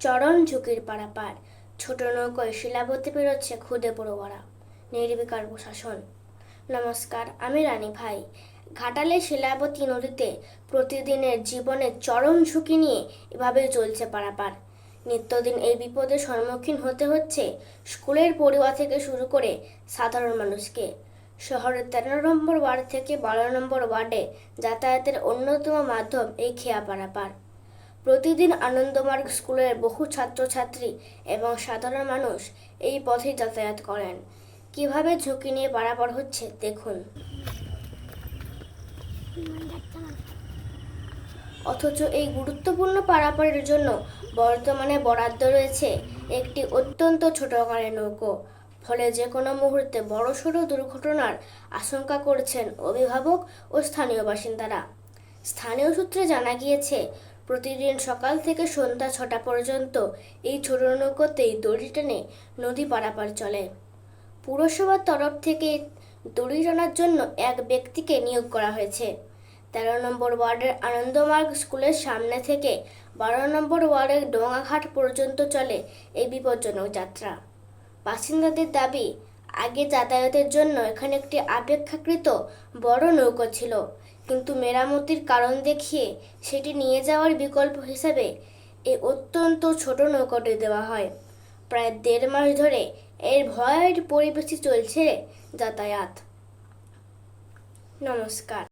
চরম ঝুঁকির পারাপার। ছোট নৌকোয় শিলাবতী পেরোচ্ছে খুদে পড়ুয়ারা। নির্বিকার প্রশাসন। নমস্কার, আমি রানী ভাই। ঘাটালে শিলাবতী নদীতে প্রতিদিনের জীবনের চরম ঝুঁকি নিয়ে এভাবেই চলছে পারাপার। নিত্যদিন এই বিপদের সম্মুখীন হতে হচ্ছে স্কুলের পড়ুয়া থেকে শুরু করে সাধারণ মানুষকে। শহরের 13 নম্বর ওয়ার্ড থেকে 12 নম্বর ওয়ার্ডে যাতায়াতের অন্যতম মাধ্যম এই খেয়া পারাপার। প্রতিদিন আনন্দমার্গ স্কুলের বহু ছাত্রছাত্রী এবং সাধারণ মানুষ এই পথে যাতায়াত করেন। কিভাবে ঝুঁকি নিয়ে পারাপার হচ্ছে দেখুন। অথচ এই গুরুত্বপূর্ণ পারাপারের জন্য বর্তমানে বরাদ্দ রয়েছে একটি অত্যন্ত ছোট আকারের নৌকো। ফলে যে কোনো মুহূর্তে বড়সড় দুর্ঘটনার আশঙ্কা করছেন অভিভাবক ও স্থানীয় বাসিন্দারা। স্থানীয় সূত্রে জানা গিয়েছে, প্রতিদিন সকাল থেকে সন্ধ্যা 6টা পর্যন্ত এই ছোট নৌকোতেই দড়ি টেনে নদী পারাপার চলে। পুরসভার তরফ থেকে দড়ি টানার জন্য এক ব্যক্তিকে নিয়োগ করা হয়েছে। 13 নম্বর ওয়ার্ডের আনন্দমার্গ স্কুলের সামনে থেকে 12 নম্বর ওয়ার্ডের ডোঙাঘাট পর্যন্ত চলে এই বিপজ্জনক যাত্রা। বাসিন্দাদের দাবি, আগে যাতায়াতের জন্য এখানে একটি অপেক্ষাকৃত বড় নৌকো ছিল, কিন্তু মেরামতির কারণ দেখিয়ে সেটি নিয়ে যাওয়ার বিকল্প হিসেবে এই অত্যন্ত ছোট নৌকাটি দেওয়া হয়। প্রায় 1.5 মাস ধরে এর ভয়ের পরিবেশে চলছে যাতায়াত। নমস্কার।